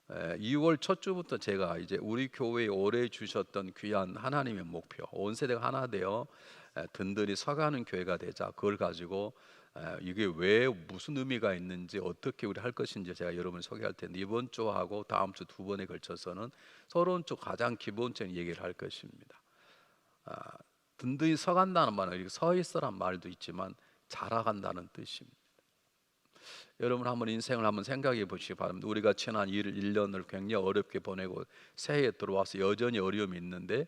2월 첫 주부터 제가 이제 우리 교회에 오래 주셨던 귀한 하나님의 목표, 온 세대가 하나 되어 든든히 서가는 교회가 되자, 그걸 가지고 이게 왜 무슨 의미가 있는지 어떻게 우리 할 것인지 제가 여러분 소개할 텐데, 이번 주하고 다음 주 두 번에 걸쳐서는 서론 쪽 가장 기본적인 얘기를 할 것입니다. 아, 든든히 서간다는 말은 이렇게 서 있으란 말도 있지만 자라간다는 뜻입니다. 여러분 한번 인생을 한번 생각해 보시기 바랍니다. 우리가 지난 1년을 굉장히 어렵게 보내고 새해에 들어와서 여전히 어려움이 있는데,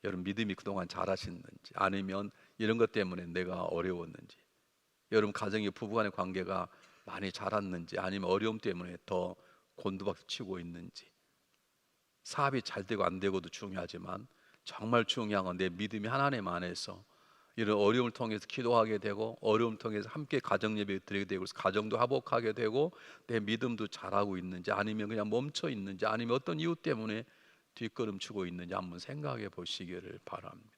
여러분 믿음이 그동안 잘하셨는지, 아니면 이런 것 때문에 내가 어려웠는지, 여러분 가정의 부부간의 관계가 많이 자랐는지, 아니면 어려움 때문에 더 곤두박질 치고 있는지, 사업이 잘 되고 안 되고도 중요하지만 정말 중요한 건 내 믿음이 하나님 안에서 이런 어려움을 통해서 기도하게 되고, 어려움을 통해서 함께 가정 예배 드리게 되고, 가정도 화목하게 되고, 내 믿음도 잘하고 있는지, 아니면 그냥 멈춰 있는지, 아니면 어떤 이유 때문에 뒷걸음치고 있는지 한번 생각해 보시기를 바랍니다.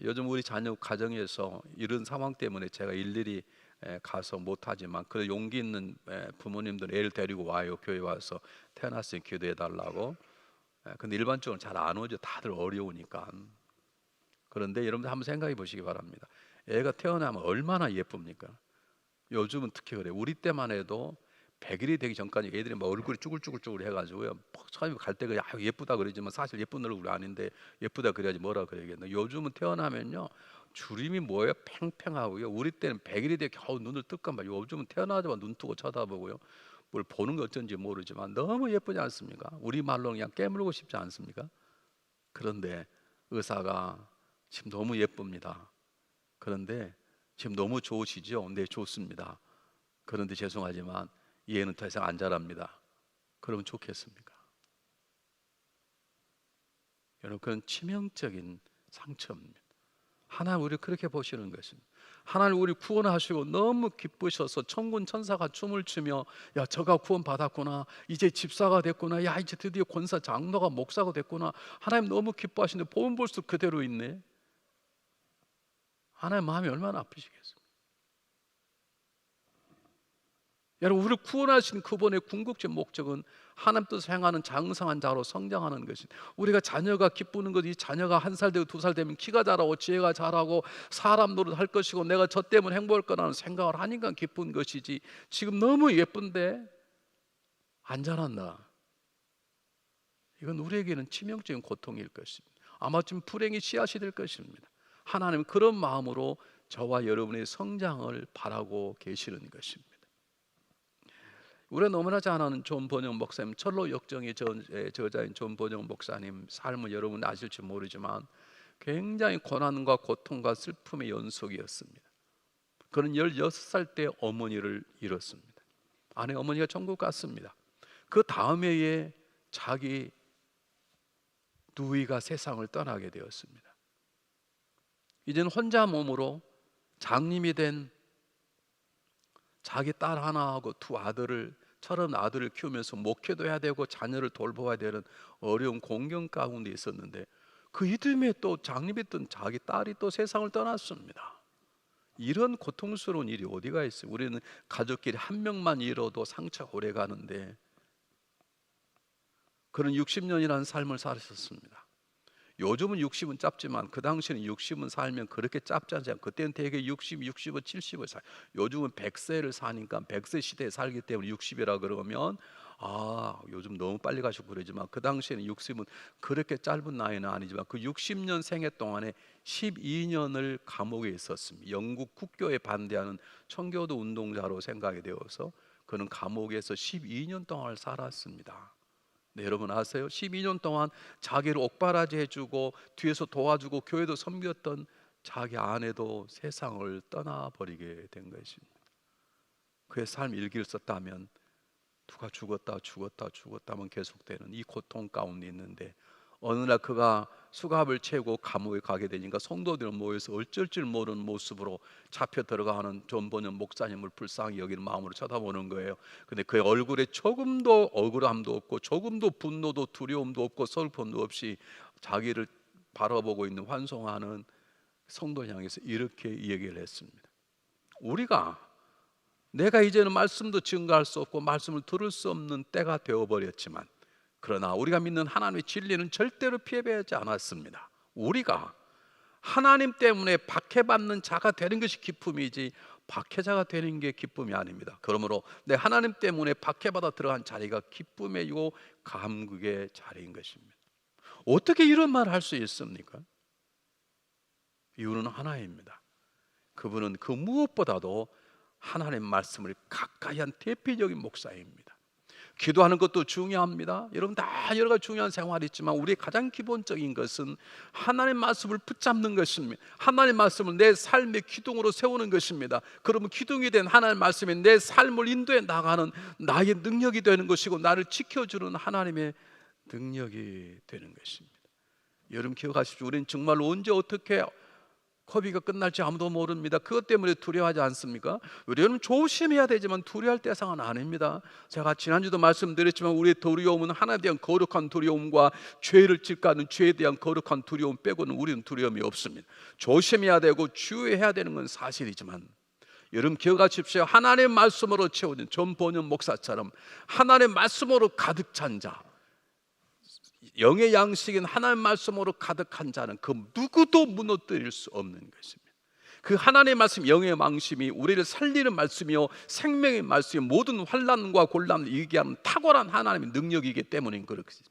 요즘 우리 자녀 가정에서 이런 상황 때문에 제가 일일이 가서 못하지만, 그 용기 있는 부모님들 애를 데리고 와요. 교회 와서 태어났으니 기도해 달라고. 근데 일반적으로 잘 안 오죠. 다들 어려우니까. 그런데 여러분들 한번 생각해 보시기 바랍니다. 애가 태어나면 얼마나 예쁩니까? 요즘은 특히 그래요. 우리 때만 해도 100일이 되기 전까지 애들이 막 얼굴이 쭈글쭈글쭈글 해가지고요, 처음에 갈 때 그냥 예쁘다 그러지만 사실 예쁜 얼굴이 아닌데 예쁘다 그래야지 뭐라 그러겠나. 요즘은 태어나면요 주름이 뭐예요? 팽팽하고요. 우리 때는 100일이 되게 겨우 눈을 뜰까 봐. 요즘은 태어나자마자 눈 뜨고 쳐다보고요, 뭘 보는 게 어쩐지 모르지만 너무 예쁘지 않습니까? 우리 말로 그냥 깨물고 싶지 않습니까? 그런데 의사가 지금 너무 예쁩니다. 그런데 지금 너무 좋으시죠? 네, 좋습니다. 그런데 죄송하지만 이 애는 더 이상 안 자랍니다. 그러면 좋겠습니까? 여러분, 그건 치명적인 상처입니다. 하나님 우리 그렇게 보시는 것입니다. 하나님 우리 구원하시고 너무 기쁘셔서 천군 천사가 춤을 추며, 야 저가 구원 받았구나, 이제 집사가 됐구나, 야 이제 드디어 권사 장로가 목사가 됐구나, 하나님 너무 기뻐하시는데 보면 볼수록 그대로 있네. 하나님 마음이 얼마나 아프시겠어요. 여러분, 우리를 구원하신 그분의 궁극적 목적은 하나님 뜻을 행하는 장성한 자로 성장하는 것입니다. 우리가 자녀가 기쁘는 것이, 자녀가 1살 되고 2살 되면 키가 자라고 지혜가 자라고 사람 노릇할 것이고 내가 저 때문에 행복할 거라는 생각을 하니까 기쁜 것이지, 지금 너무 예쁜데 안 자란다, 이건 우리에게는 치명적인 고통일 것입니다. 아마 좀 불행의 씨앗이 될 것입니다. 하나님은 그런 마음으로 저와 여러분의 성장을 바라고 계시는 것입니다. 우리가 너무나 잘 아는 존 번영 목사님, 철로 역정의 저자인 존 번영 목사님 삶을 여러분 아실지 모르지만 굉장히 고난과 고통과 슬픔의 연속이었습니다. 그는 16살 때 어머니를 잃었습니다. 아내 어머니가 천국 갔습니다. 그 다음 해에 자기 누이가 세상을 떠나게 되었습니다. 이제는 혼자 몸으로 장님이 된 자기 딸 하나하고 두 아들을, 철없는 아들을 키우면서 목회도 해야 되고 자녀를 돌봐야 되는 어려운 공경 가운데 있었는데, 그 이듬해 또 장립했던 자기 딸이 또 세상을 떠났습니다. 이런 고통스러운 일이 어디가 있어요? 우리는 가족끼리 한 명만 잃어도 상처가 오래 가는데, 그런 60년이라는 삶을 사셨습니다. 요즘은 60은 짧지만 그 당시에는 60은 살면 그렇게 짧지 않아요. 그때는 대개 60, 65, 70을 살. 요즘은 100세를 사니까 100세 시대에 살기 때문에 60이라 그러면 요즘 너무 빨리 가시고 그러지만, 그 당시에는 60은 그렇게 짧은 나이는 아니지만 그 60년 생애 동안에 12년을 감옥에 있었습니다. 영국 국교에 반대하는 청교도 운동자로 생각이 되어서 그는 감옥에서 12년 동안 살았습니다. 네, 여러분 아세요? 12년 동안 자기를 옥바라지 해주고 뒤에서 도와주고 교회도 섬겼던 자기 아내도 세상을 떠나버리게 된 것입니다. 그의 삶 일기를 썼다면 누가 죽었다면 계속되는 이 고통 가운데 있는데, 어느 날 그가 수갑을 채고 감옥에 가게 되니까 성도들 모여서 어쩔 줄 모르는 모습으로 잡혀 들어가는 존 번영 목사님을 불쌍히 여기는 마음으로 쳐다보는 거예요. 근데 그의 얼굴에 조금도 억울함도 없고 조금도 분노도 두려움도 없고 슬픔도 없이 자기를 바라보고 있는 환송하는 성도 향해서 이렇게 얘기를 했습니다. 우리가 내가 이제는 말씀도 증거할 수 없고 말씀을 들을 수 없는 때가 되어버렸지만, 그러나 우리가 믿는 하나님의 진리는 절대로 피해배하지 않았습니다. 우리가 하나님 때문에 박해받는 자가 되는 것이 기쁨이지 박해자가 되는 게 기쁨이 아닙니다. 그러므로 내 하나님 때문에 박해받아 들어간 자리가 기쁨이고 감격의 자리인 것입니다. 어떻게 이런 말을 할 수 있습니까? 이유는 하나입니다. 그분은 그 무엇보다도 하나님의 말씀을 가까이 한 대표적인 목사입니다. 기도하는 것도 중요합니다. 여러분 다 여러 가지 중요한 생활이 있지만 우리의 가장 기본적인 것은 하나님의 말씀을 붙잡는 것입니다. 하나님의 말씀을 내 삶의 기둥으로 세우는 것입니다. 그러면 기둥이 된 하나님의 말씀이 내 삶을 인도해 나가는 나의 능력이 되는 것이고 나를 지켜주는 하나님의 능력이 되는 것입니다. 여러분 기억하십시오. 우리는 정말 언제 어떻게 코비가 끝날지 아무도 모릅니다. 그것 때문에 두려워하지 않습니까? 여러분 조심해야 되지만 두려워할 대상은 아닙니다. 제가 지난주도 말씀드렸지만 우리의 두려움은 하나님에 대한 거룩한 두려움과 죄를 질까하는 죄에 대한 거룩한 두려움 빼고는 우리는 두려움이 없습니다. 조심해야 되고 주의해야 되는 건 사실이지만 여러분 기억하십시오. 하나님의 말씀으로 채워진 전 번연 목사처럼 하나님의 말씀으로 가득 찬 자, 영의 양식인 하나님의 말씀으로 가득한 자는 그 누구도 무너뜨릴 수 없는 것입니다. 그 하나님의 말씀, 영의 망심이 우리를 살리는 말씀이요 생명의 말씀이 모든 환난과 곤란을 이기게 하는 탁월한 하나님의 능력이기 때문인 그렇습니다.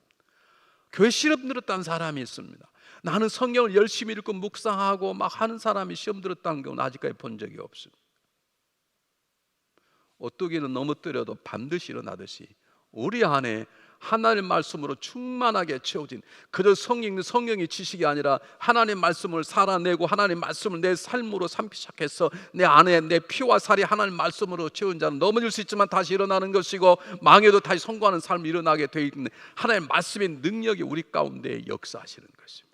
교회 시험 들었다는 사람이 있습니다. 나는 성경을 열심히 읽고 묵상하고 막 하는 사람이 시험 들었다는 경우는 아직까지 본 적이 없습니다. 오뚜기는 넘어뜨려도 반드시 일어나듯이 우리 안에 하나님의 말씀으로 충만하게 채워진 그저 성경의 지식이 아니라 하나님의 말씀을 살아내고 하나님의 말씀을 내 삶으로 삼기 시작해서 내 안에 내 피와 살이 하나님의 말씀으로 채운 자는 넘어질 수 있지만 다시 일어나는 것이고 망해도 다시 성공하는 삶이 일어나게 되어 있는 하나님의 말씀의 능력이 우리 가운데 역사하시는 것입니다.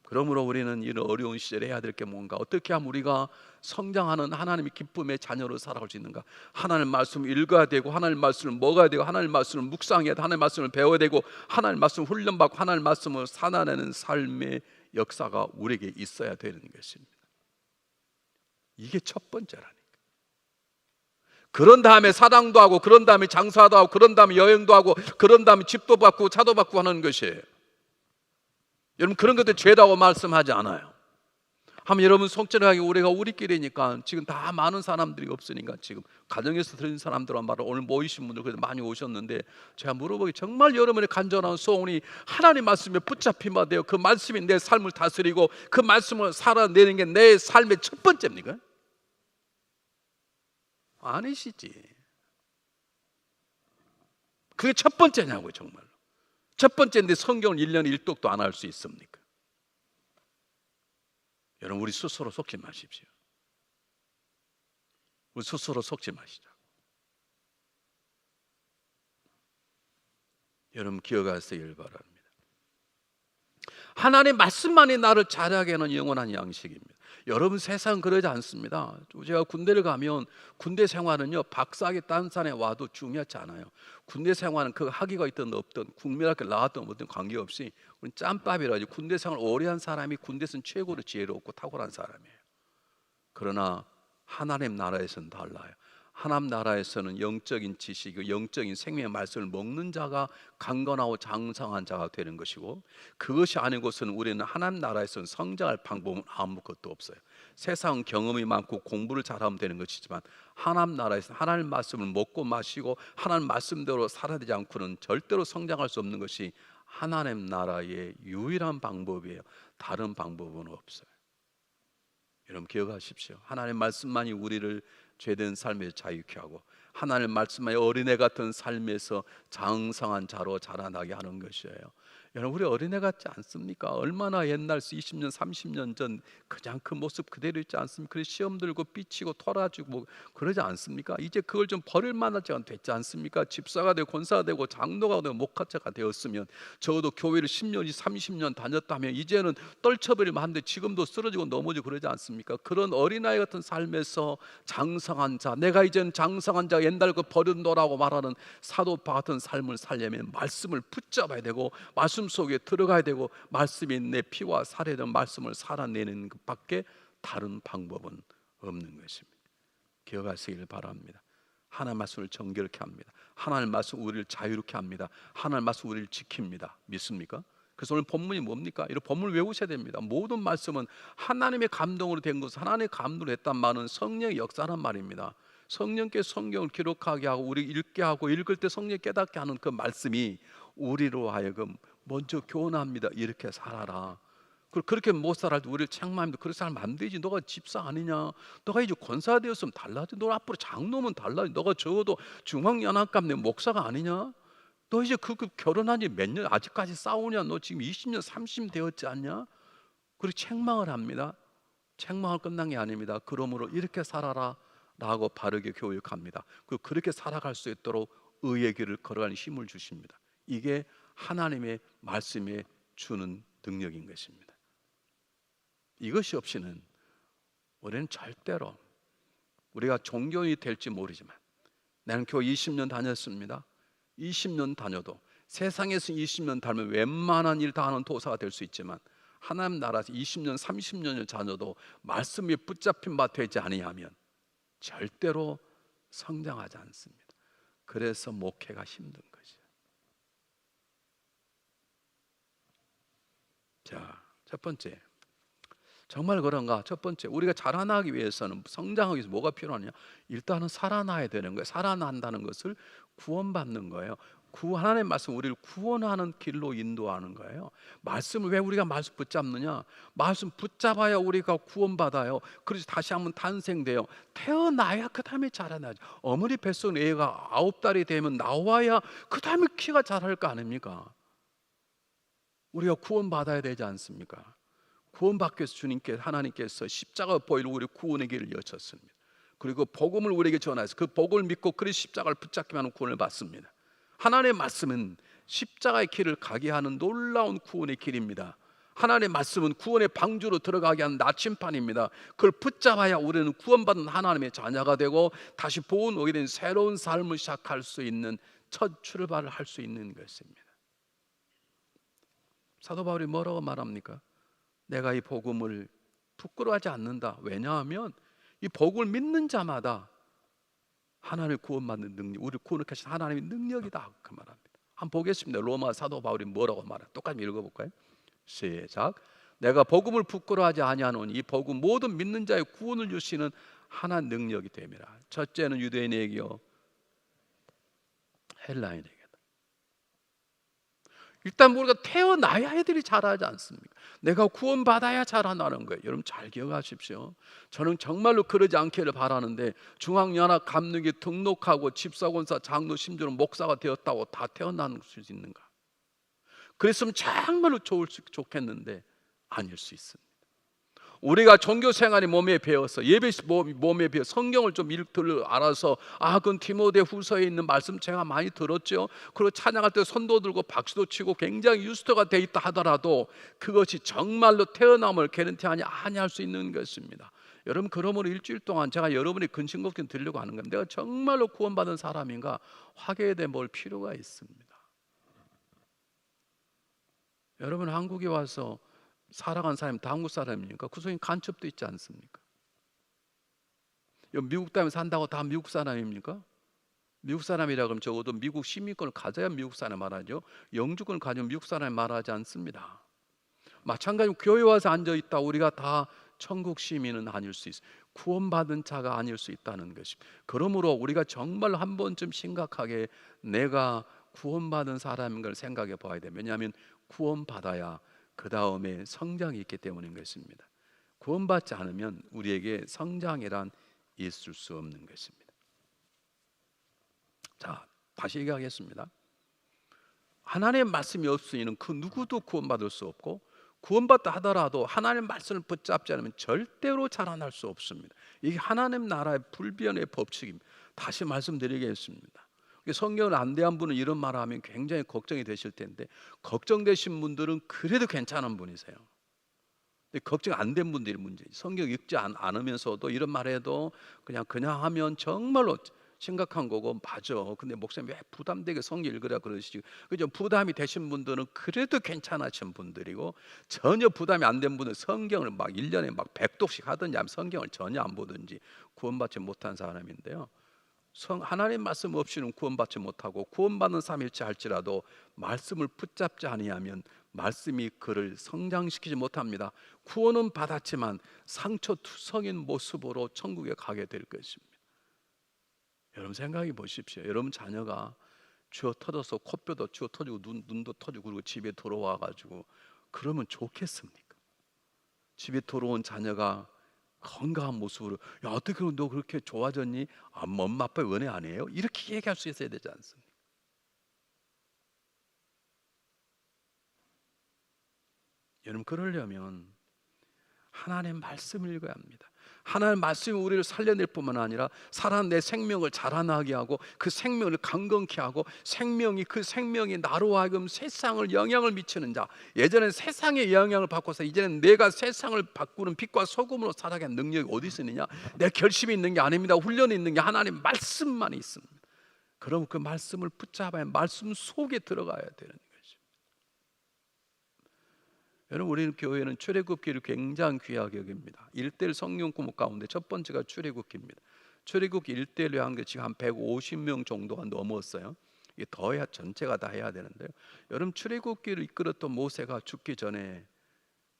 그러므로 우리는 이런 어려운 시절에 해야 될 게 뭔가, 어떻게 하면 우리가 성장하는 하나님의 기쁨의 자녀로 살아갈 수 있는가? 하나님의 말씀을 읽어야 되고 하나님의 말씀을 먹어야 되고 하나님의 말씀을 묵상해야 되고 하나님의 말씀을 배워야 되고 하나님의 말씀을 훈련받고 하나님의 말씀을 살아내는 삶의 역사가 우리에게 있어야 되는 것입니다. 이게 첫 번째라니까. 그런 다음에 사랑도 하고 그런 다음에 장사도 하고 그런 다음에 여행도 하고 그런 다음에 집도 바꾸고 차도 바꾸고 하는 것이에요. 여러분 그런 것들 죄다고 말씀하지 않아요. 한번 여러분 속전하게 우리가 우리끼리니까 지금 다 많은 사람들이 없으니까 지금 가정에서 들은 사람들한 말을 오늘 모이신 분들 그래도 많이 오셨는데 제가 물어보기 정말 여러분의 간절한 소원이 하나님 말씀에 붙잡힌 바 되어 그 말씀이 내 삶을 다스리고 그 말씀을 살아내는 게 내 삶의 첫 번째입니까? 아니시지. 그게 첫 번째냐고요. 정말 첫 번째인데 성경을 1년에 1독도 안 할 수 있습니까? 여러분 우리 스스로 속지 마십시오. 우리 스스로 속지 마시자. 여러분 기억하시길 바랍니다. 하나님의 말씀만이 나를 자라게 하는 영원한 양식입니다. 여러분 세상 그러지 않습니다. 제가 군대를 가면 군대 생활은요 박사학위 딴 산에 와도 중요하지 않아요. 군대 생활은 그 학위가 있든 없든 국민학교 나왔든 없든 관계없이 우리는 짬밥이라지. 군대 생활 오래 한 사람이 군대에서는 최고로 지혜롭고 탁월한 사람이에요. 그러나 하나님 나라에서는 달라요. 하나님 나라에서는 영적인 지식, 영적인 생명의 말씀을 먹는 자가 강건하고 장성한 자가 되는 것이고, 그것이 아닌 것은 우리는 하나님 나라에서는 성장할 방법은 아무것도 없어요. 세상 경험이 많고 공부를 잘하면 되는 것이지만 하나님 나라에서 하나님 말씀을 먹고 마시고 하나님 말씀대로 살아야 되지 않고는 절대로 성장할 수 없는 것이 하나님 나라의 유일한 방법이에요. 다른 방법은 없어요. 여러분 기억하십시오. 하나님의 말씀만이 우리를 죄된 삶에서 자유케 하고 하나님의 말씀만이 어린애 같은 삶에서 장성한 자로 자라나게 하는 것이에요. 여러분 우리 어린애 같지 않습니까? 얼마나 옛날 20년 30년 전 그냥 그 모습 그대로 있지 않습니까? 그래서 시험 들고 삐치고 토라지고 뭐 그러지 않습니까? 이제 그걸 좀 버릴 만할 때가 됐지 않습니까? 집사가 되고 권사가 되고 장로가 되고 목회자가 되었으면 적어도 교회를 10년 30년 다녔다면 이제는 떨쳐버리면 한데 지금도 쓰러지고 넘어지고 그러지 않습니까? 그런 어린아이 같은 삶에서 장성한 자, 내가 이제는 장성한 자, 옛날 그 버릇노라고 말하는 사도파 같은 삶을 살려면 말씀을 붙잡아야 되고 말씀 속에 들어가야 되고 말씀이 내 피와 살에 대한 말씀을 살아내는 것밖에 다른 방법은 없는 것입니다. 기억하시길 바랍니다. 하나님 말씀을 정결케 합니다. 하나님 말씀 우리를 자유롭게 합니다. 하나님 말씀 우리를 지킵니다. 믿습니까? 그래서 오늘 본문이 뭡니까? 이런 본문을 외우셔야 됩니다. 모든 말씀은 하나님의 감동으로 된 것은 하나님의 감동으로 했단 말은 성령의 역사란 말입니다. 성령께서 성경을 기록하게 하고 우리 읽게 하고 읽을 때 성령 깨닫게 하는 그 말씀이 우리로 하여금 먼저 교훈합니다. 이렇게 살아라. 그렇게 못 살아 우리를 책망합니다. 그렇게 살면 안 되지. 너가 집사 아니냐? 너가 이제 권사 되었으면 달라지. 너 앞으로 장로면 달라지. 너가 적어도 중앙연합감 목사가 아니냐? 너 이제 그 결혼한 지 몇 년 아직까지 싸우냐? 너 지금 20년 30년 되었지 않냐? 그리고 책망을 합니다. 책망을 끝난 게 아닙니다. 그러므로 이렇게 살아라 라고 바르게 교육합니다. 그렇게 살아갈 수 있도록 의의 길을 걸어가는 힘을 주십니다. 이게 하나님의 말씀에 주는 능력인 것입니다. 이것이 없이는 우리는 절대로 우리가 종교인이 될지 모르지만 나는 교회 20년 다녔습니다. 20년 다녀도 세상에서 20년 다니면 웬만한 일 다 하는 도사가 될 수 있지만 하나님 나라에서 20년 30년을 다녀도 말씀에 붙잡힌 바 되지 아니하면 절대로 성장하지 않습니다. 그래서 목회가 힘든 거죠. 자, 첫 번째, 정말 그런가? 첫 번째, 우리가 자라나기 위해서는 성장하기 위해서 뭐가 필요하냐? 일단은 살아나야 되는 거예요. 살아난다는 것을 구원받는 거예요. 하나님의 말씀 우리를 구원하는 길로 인도하는 거예요. 말씀을 왜 우리가 말씀 붙잡느냐? 말씀 붙잡아야 우리가 구원받아요. 그래서 다시 한번 탄생돼요. 태어나야 그 다음에 자라나죠. 어머니 뱃속 애가 9달이 되면 나와야 그 다음에 키가 자랄 거 아닙니까? 우리가 구원받아야 되지 않습니까? 구원받기 위해서 주님께서 하나님께서 십자가 보혈로 우리 구원의 길을 여셨습니다. 그리고 복음을 우리에게 전하셔서 그 복음을 믿고 그 십자가를 붙잡기만 하면 구원을 받습니다. 하나님의 말씀은 십자가의 길을 가게 하는 놀라운 구원의 길입니다. 하나님의 말씀은 구원의 방주로 들어가게 하는 나침판입니다. 그걸 붙잡아야 우리는 구원받은 하나님의 자녀가 되고 다시 복음 오게 된 새로운 삶을 시작할 수 있는 첫 출발을 할 수 있는 것입니다. 사도 바울이 뭐라고 말합니까? 내가 이 복음을 부끄러워하지 않는다. 왜냐하면 이 복음을 믿는 자마다 하나님을 구원받는 능력, 우리를 구원하신 하나님의 능력이다. 그 말합니다. 한번 보겠습니다. 로마 사도 바울이 뭐라고 말해? 똑같이 읽어볼까요? 시작. 내가 복음을 부끄러워하지 아니하노니 이 복음 모든 믿는 자의 구원을 주시는 하나님 능력이 됨이라. 첫째는 유대인에게요, 헬라인에게. 일단 우리가 태어나야 애들이 자라지 않습니까? 내가 구원받아야 자라나는 거예요. 여러분 잘 기억하십시오. 저는 정말로 그러지 않기를 바라는데 중앙연합 감독에 등록하고 집사권사 장로 심지어 목사가 되었다고 다 태어나는 수 있는가? 그랬으면 정말로 좋겠는데 아닐 수 있습니다. 우리가 종교 생활이 몸에 배어서 예배 몸에 배어 성경을 좀 알아서 그건 디모데 후서에 있는 말씀 제가 많이 들었죠. 그리고 찬양할 때 손도 들고 박수도 치고 굉장히 유스터가 돼 있다 하더라도 그것이 정말로 태어남을 개런티하냐 아니할 수 있는 것입니다. 여러분 그러므로 일주일 동안 제가 여러분의 근심 걱정 드리려고 하는 겁니다. 내가 정말로 구원받은 사람인가 확인해 볼 필요가 있습니다. 여러분 한국에 와서 살아간 사람이 다 한국 사람입니까? 그 속에 간첩도 있지 않습니까? 미국 땅에 산다고 다 미국 사람입니까? 미국 사람이라 그러면 적어도 미국 시민권을 가져야 미국 사람 말하죠. 영주권을 가지면 미국 사람이 말하지 않습니다. 마찬가지로 교회 와서 앉아있다 우리가 다 천국 시민은 아닐 수 있어요. 구원받은 자가 아닐 수 있다는 것입니다. 그러므로 우리가 정말 한 번쯤 심각하게 내가 구원받은 사람인 걸 생각해 봐야 돼요. 왜냐하면 구원받아야 그 다음에 성장이 있기 때문인 것입니다. 구원받지 않으면 우리에게 성장이란 있을 수 없는 것입니다. 자, 다시 얘기하겠습니다. 하나님의 말씀이 없으면 그 누구도 구원받을 수 없고 구원받다 하더라도 하나님의 말씀을 붙잡지 않으면 절대로 자라날 수 없습니다. 이게 하나님 나라의 불변의 법칙입니다. 다시 말씀드리겠습니다. 성경을 안 대한 분은 이런 말을 하면 굉장히 걱정이 되실 텐데 걱정되신 분들은 그래도 괜찮은 분이세요. 근데 걱정 안 된 분들이 문제지. 성경 읽지 않으면서도 이런 말해도 그냥 하면 정말로 심각한 거고 맞아. 근데 목사님 왜 부담되게 성경 읽으라 그러시지? 그죠? 부담이 되신 분들은 그래도 괜찮으신 분들이고, 전혀 부담이 안 된 분은 성경을 막 1년에 막 100독씩 하든지 아니면 성경을 전혀 안 보든지 구원받지 못한 사람인데요. 하나님 말씀 없이는 구원받지 못하고, 구원받는 삶일지 할지라도 말씀을 붙잡지 아니하면 말씀이 그를 성장시키지 못합니다. 구원은 받았지만 상처투성인 모습으로 천국에 가게 될 것입니다. 여러분 생각해 보십시오. 여러분 자녀가 쥐어 터져서 코뼈도 쥐어 터지고 눈도 터지고 그리고 집에 돌아와 가지고 그러면 좋겠습니까? 집에 돌아온 자녀가 건강한 모습으로 야 어떻게 너 그렇게 좋아졌니? 아, 엄마 아빠 은혜 아니에요? 이렇게 얘기할 수 있어야 되지 않습니까? 여러분 그러려면 하나님의 말씀을 읽어야 합니다. 하나님의 말씀이 우리를 살려낼 뿐만 아니라 살아난 내 생명을 자라나게 하고 그 생명을 강건케 하고 그 생명이 나로 하여금 세상을 영향을 미치는 자. 예전엔 세상의 영향을 받고서 이제는 내가 세상을 바꾸는 빛과 소금으로 살아가는 능력이 어디 있느냐? 내 결심이 있는 게 아닙니다. 훈련이 있는 게 하나님 말씀만 있습니다. 그럼 그 말씀을 붙잡아야 말씀 속에 들어가야 되는 것입니다. 여러분 우리는 교회는 출애굽기를 굉장히 귀하게 여깁니다. 1대1 성령 공부 가운데 첫 번째가 출애굽기입니다. 출애굽기 1대1로 한 게 지금 한 150명 정도가 넘었어요. 이게 더 해야 전체가 다 해야 되는데요. 여러분 출애굽기를 이끌었던 모세가 죽기 전에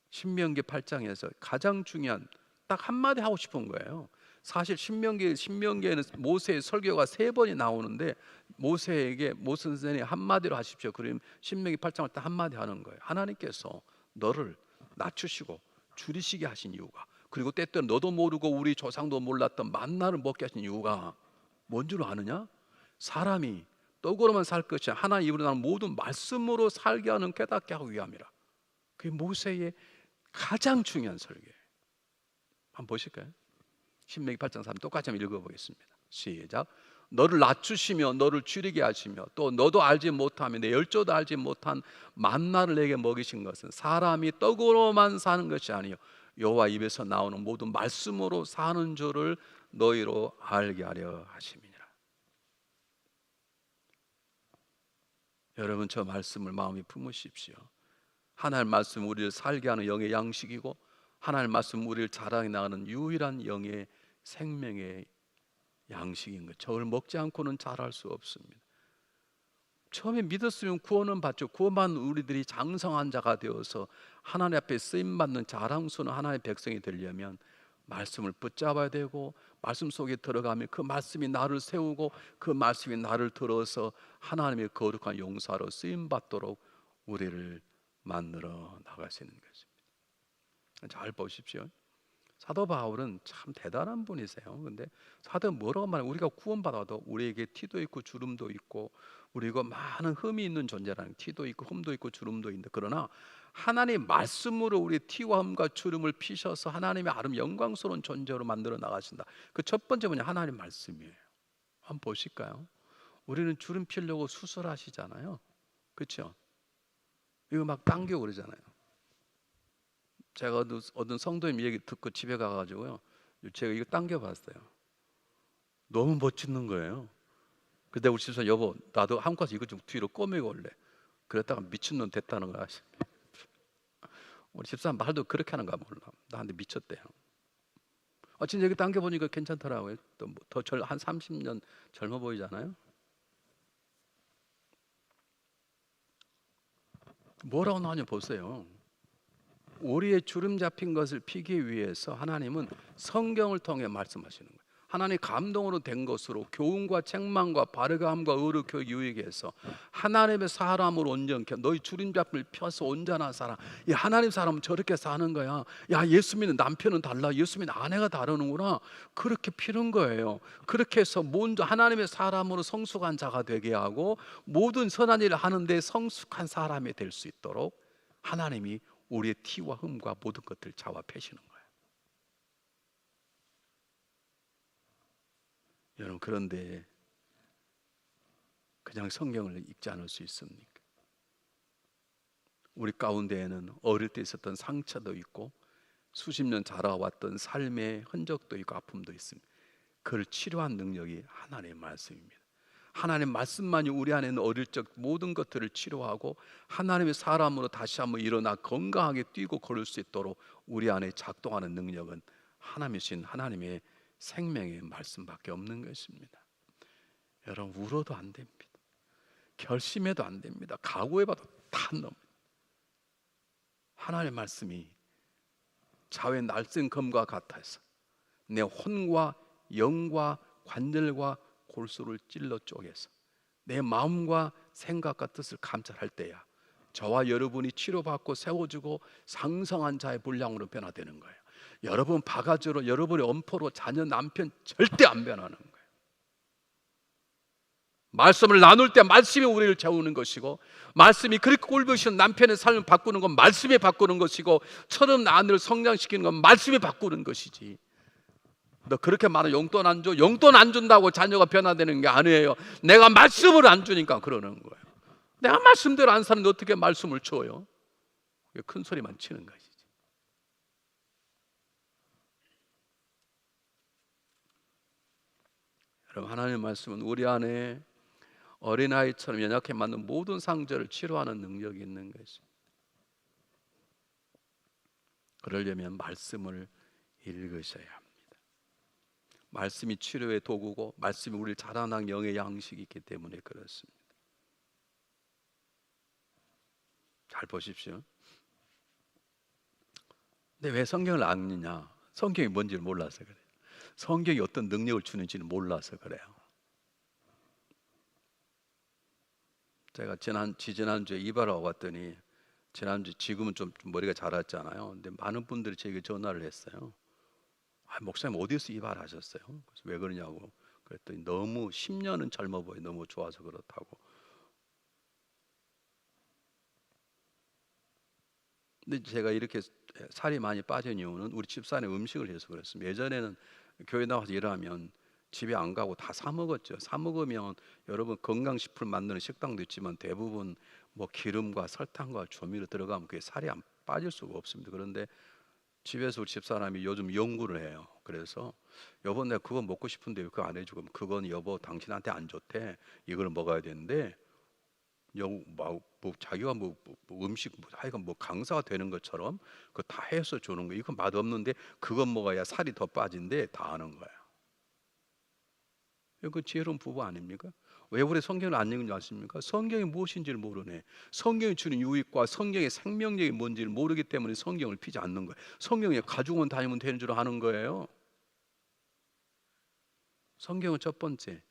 신명기 8장에서 가장 중요한 딱 한마디 하고 싶은 거예요. 사실 신명기에는 모세의 설교가 3번이 나오는데 모세 선생님이 한마디로 하십시오. 그러면 신명기 8장을 딱 한마디 하는 거예요. 하나님께서 너를 낮추시고 줄이시게 하신 이유가, 그리고 때때로 너도 모르고 우리 조상도 몰랐던 만나를 먹게 하신 이유가 뭔 줄 아느냐? 사람이 떡으로만 살 것이 아니라 하나님 입으로 나오는 모든 말씀으로 살게 하는 깨닫게 하기 위함이라. 그게 모세의 가장 중요한 설교예요. 한번 보실까요? 신명기 8장 3 똑같이 한번 읽어보겠습니다. 시작. 너를 낮추시며 너를 줄이게 하시며 또 너도 알지 못하며 내 열조도 알지 못한 만나를 내게 먹이신 것은 사람이 떡으로만 사는 것이 아니요 여호와 입에서 나오는 모든 말씀으로 사는 줄을 너희로 알게 하려 하심이니라. 여러분 저 말씀을 마음에 품으십시오. 하나님의 말씀 우리를 살게 하는 영의 양식이고 하나님의 말씀 우리를 자랑해 나가는 유일한 영의 생명의 양식인 것. 저걸 먹지 않고는 자랄 수 없습니다. 처음에 믿었으면 구원은 받죠. 구원받은 우리들이 장성한 자가 되어서 하나님 앞에 쓰임받는 자랑스러운 하나님의 백성이 되려면 말씀을 붙잡아야 되고 말씀 속에 들어가면 그 말씀이 나를 세우고 그 말씀이 나를 들어서 하나님의 거룩한 용사로 쓰임받도록 우리를 만들어 나갈 수 있는 것입니다. 잘 보십시오. 사도 바울은 참 대단한 분이세요. 근데 사도 뭐라고 말해요? 우리가 구원받아도 우리에게 티도 있고 주름도 있고 우리가 많은 흠이 있는 존재라는, 티도 있고 흠도 있고 주름도 있는데, 그러나 하나님 말씀으로 우리 티와 흠과 주름을 피셔서 하나님의 영광스러운 존재로 만들어 나가신다. 그 첫 번째 뭐냐? 하나님 말씀이에요. 한번 보실까요? 우리는 주름 피려고 수술하시잖아요. 그렇죠? 이거 막 당겨 그러잖아요. 제가 어떤 성도님 얘기 듣고 집에 가가지고요, 제가 이거 당겨봤어요. 너무 멋지는 거예요. 근데 우리 집사람 여보 나도 한국 가서 이거 좀 뒤로 꼬매고 올래. 그랬다가 미친놈 됐다는 거야. 우리 집사람 말도 그렇게 하는가 몰라. 나한테 미쳤대요. 진짜 이렇게 당겨보니까 괜찮더라고요. 한 30년 젊어 보이잖아요. 뭐라고 나오냐 보세요. 우리의 주름 잡힌 것을 피기 위해서 하나님은 성경을 통해 말씀하시는 거예요. 하나님 감동으로 된 것으로 교훈과 책망과 바르감과 의로 교육 유익에 해서 하나님의 사람으로 온전케 너희 주름 잡힘을 펴서 온전한 사람. 이 하나님 사람은 저렇게 사는 거야. 야 예수 믿는 남편은 달라, 예수 믿는 아내가 다르는구나. 그렇게 피는 거예요. 그렇게 해서 먼저 하나님의 사람으로 성숙한 자가 되게 하고 모든 선한 일을 하는데 성숙한 사람이 될 수 있도록 하나님이 우리의 티와 흠과 모든 것들을 잡아 패시는 거예요. 여러분 그런데 그냥 성경을 읽지 않을 수 있습니까? 우리 가운데에는 어릴 때 있었던 상처도 있고 수십 년 자라왔던 삶의 흔적도 있고 아픔도 있습니다. 그를 치료한 능력이 하나님의 말씀입니다. 하나님의 말씀만이 우리 안에 있는 어릴 적 모든 것들을 치료하고 하나님의 사람으로 다시 한번 일어나 건강하게 뛰고 걸을 수 있도록 우리 안에 작동하는 능력은 하나님이신 하나님의 생명의 말씀밖에 없는 것입니다. 여러분, 울어도 안 됩니다. 결심해도 안 됩니다. 각오해봐도 다 안 넘어요. 하나님의 말씀이 자외 날쌘 검과 같아서 내 혼과 영과 관절과 골수를 찔러 쪼개서 내 마음과 생각과 뜻을 감찰할 때야 저와 여러분이 치료받고 세워지고 상성한 자의 분량으로 변화되는 거예요. 여러분 바가지로, 여러분의 엄포로 자녀, 남편 절대 안 변하는 거예요. 말씀을 나눌 때 말씀이 우리를 채우는 것이고, 말씀이 그렇게 꼴보시는 남편의 삶을 바꾸는 건 말씀이 바꾸는 것이고, 처럼 아내를 성장시키는 건 말씀이 바꾸는 것이지. 너 그렇게 많은 용돈 안 줘? 용돈 안 준다고 자녀가 변화되는 게 아니에요. 내가 말씀을 안 주니까 그러는 거예요. 내가 말씀대로 안 사는데 어떻게 말씀을 줘요? 큰 소리만 치는 것이지. 여러분, 하나님의 말씀은 우리 안에 어린아이처럼 연약해 맞는 모든 상처를 치료하는 능력이 있는 것입니다. 그러려면 말씀을 읽으셔야 합니다. 말씀이 치료의 도구고 말씀이 우리를 자라난 영의 양식이 있기 때문에 그렇습니다. 잘 보십시오. 근데 왜 성경을 안 읽느냐? 성경이 뭔지를 몰라서 그래요. 성경이 어떤 능력을 주는지는 몰라서 그래요. 제가 지난주에 이발하고 왔더니, 지난주 지금은 좀 머리가 자랐잖아요. 근데 많은 분들이 제게 전화를 했어요. 목사님 어디서 이발하셨어요? 그래서 왜 그러냐고 그랬더니 너무 10년은 젊어 보여, 너무 좋아서 그렇다고. 근데 제가 이렇게 살이 많이 빠진 이유는 우리 집사람이 음식을 해서 그렇습니다. 예전에는 교회 나와서 일하면 집에 안 가고 다 사 먹었죠. 사 먹으면 여러분 건강식품 만드는 식당도 있지만 대부분 뭐 기름과 설탕과 조미료 들어가면 그게 살이 안 빠질 수가 없습니다. 그런데 집에서 우리 집사람이 요즘 연구를 해요. 그래서 여보 내가 그거 먹고 싶은데 왜 그거 안 해주고, 그건 여보 당신한테 안 좋대, 이걸 먹어야 되는데 자기가 음식 하여간 강사가 되는 것처럼 그거 다 해서 주는 거. 이거 맛없는데 그건 먹어야 살이 더 빠진대, 다 하는 거야. 이거 지혜로운 부부 아닙니까? 왜 우리 성경을 안 읽는 줄 아십니까? 성경이 무엇인지를 모르네. 성경이 주는 유익과 성경의 생명력이 뭔지를 모르기 때문에 성경을 피지 않는 거예요. 성경에 가죽만 다니면 되는 줄 아는 거예요. 성경은 첫 번째,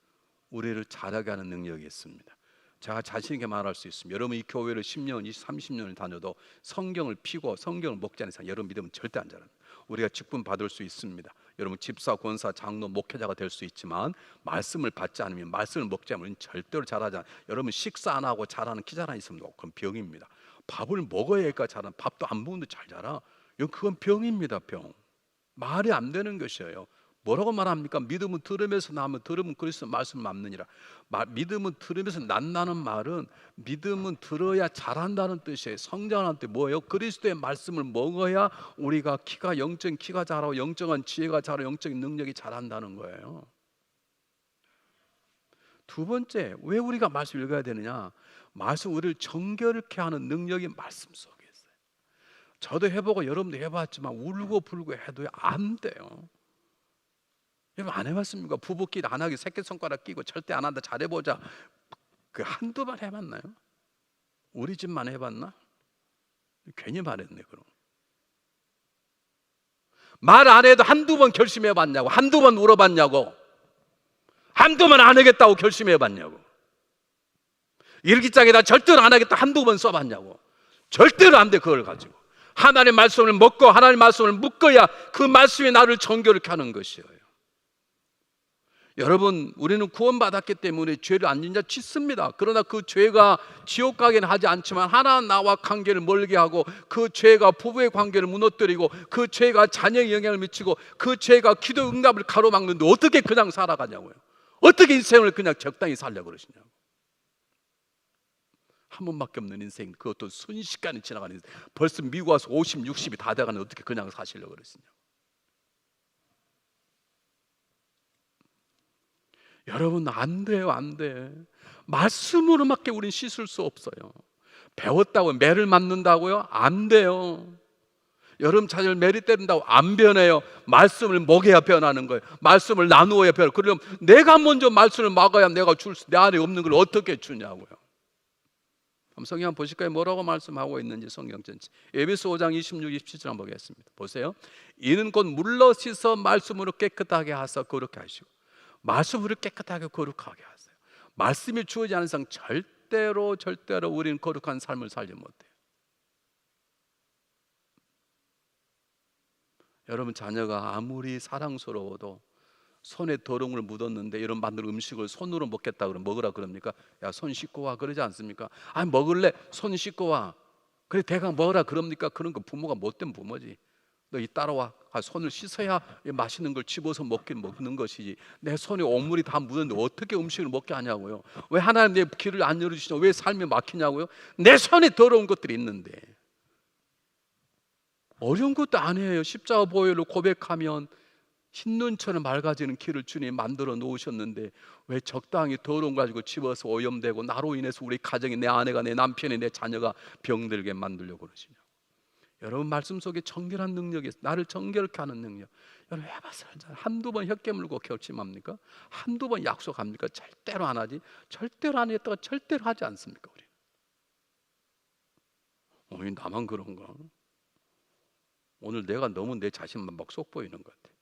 우리를 자라게 하는 능력이 있습니다. 제가 자신 있게 말할 수 있습니다. 여러분 이 교회를 10년, 20, 30년을 다녀도 성경을 피고 성경을 먹지 않는 이상 여러분 믿으면 절대 안 자랍니다. 우리가 직분 받을 수 있습니다. 여러분 집사, 권사, 장로, 목회자가 될 수 있지만 말씀을 받지 않으면, 말씀을 먹지 않으면 절대로 자라지 않아요. 여러분 식사 안 하고 자라는 키 자라 있으면 그건 병입니다. 밥을 먹어야니까 자라. 밥도 안 먹는데 잘 자라. 그건 병입니다. 병. 말이 안 되는 것이에요. 뭐라고 말합니까? 믿음은 들으면서 나면 들으면 그리스도 말씀 맘느니라. 믿음은 들으면서 난다는 말은 믿음은 들어야 자란다는 뜻이에요. 성장하는 뜻 뭐예요? 그리스도의 말씀을 먹어야 우리가 영적인 키가 자라고 영적인 지혜가 자라고 영적인 능력이 자란다는 거예요. 두 번째, 왜 우리가 말씀 읽어야 되느냐? 말씀 우리를 정결케 하는 능력이 말씀 속에 있어요. 저도 해보고 여러분도 해봤지만 울고 불고 해도 안 돼요. 여러분 안 해봤습니까? 부부끼리 안 하기 새끼손가락 끼고 절대 안 한다, 잘해보자. 그 한두 번 해봤나요? 우리 집만 해봤나? 괜히 말했네. 그럼 말 안 해도 한두 번 결심해봤냐고, 한두 번 울어봤냐고, 한두 번 안 하겠다고 결심해봤냐고, 일기장에다 절대로 안 하겠다 한두 번 써봤냐고. 절대로 안 돼. 그걸 가지고 하나님의 말씀을 먹고 하나님의 말씀을 묶어야 그 말씀이 나를 정결케 하는 것이에요. 여러분 우리는 구원받았기 때문에 죄를 안 짓냐 짓습니다. 그러나 그 죄가 지옥 가게는 하지 않지만 하나님 나와 관계를 멀게 하고, 그 죄가 부부의 관계를 무너뜨리고, 그 죄가 자녀에 영향을 미치고, 그 죄가 기도 응답을 가로막는데 어떻게 그냥 살아가냐고요. 어떻게 인생을 그냥 적당히 살려고 그러시냐고. 한 번밖에 없는 인생, 그것도 순식간에 지나가는 인생, 벌써 미국 와서 50, 60이 다 돼가는데 어떻게 그냥 사시려고 그러시냐고. 여러분 안 돼요, 안 돼. 말씀으로밖에 우린 씻을 수 없어요. 배웠다고 매를 맞는다고요? 안 돼요. 여러분 자녀를 매를 때린다고 안 변해요. 말씀을 먹여야 변하는 거예요. 말씀을 나누어야 변해요. 그러면 내가 먼저 말씀을 막아야 내가 내 안에 없는 걸 어떻게 주냐고요. 그럼 성경 한번 보실까요? 뭐라고 말씀하고 있는지 성경 전체. 에베소 5장 26, 27절 한번 보겠습니다. 보세요. 이는 곧 물러 씻어 말씀으로 깨끗하게 하사 거룩하게 하시고, 말씀으로 깨끗하게 거룩하게 하세요. 말씀이 주어지지 않은 이상 절대로 우리는 거룩한 삶을 살지 못해요. 여러분 자녀가 아무리 사랑스러워도 손에 더러운 걸 묻었는데 이런 만든 음식을 손으로 먹겠다 그러면 먹으라 그럽니까? 야, 손 씻고 와 그러지 않습니까? 아니 먹을래? 손 씻고 와. 그래 대강 먹으라 그럽니까? 그런 거 부모가 못된 부모지. 너 이 따라와. 손을 씻어야 맛있는 걸 집어서 먹는 것이지. 내 손에 온물이 다 묻었는데 어떻게 음식을 먹게 하냐고요. 왜 하나님 내 길을 안 열어주시냐? 왜 삶이 막히냐고요? 내 손에 더러운 것들이 있는데. 어려운 것도 아니에요. 십자가 보혈로 고백하면 흰눈처럼 맑아지는 길을 주님 만들어 놓으셨는데 왜 적당히 더러운 거 가지고 집어서 오염되고 나로 인해서 우리 가정이, 내 아내가, 내 남편이, 내 자녀가 병들게 만들려고 그러시냐. 여러분 말씀 속에 정결한 능력이 있어요. 나를 정결케 하는 능력. 여러분 해봐서 한두 번 혀 깨물고 결심합니까? 한두 번 약속합니까? 절대로 안 하지. 절대로 안 했다가 절대로 하지 않습니까? 우리 나만 그런가? 오늘 내가 너무 내 자신만 막 속 보이는 것 같아.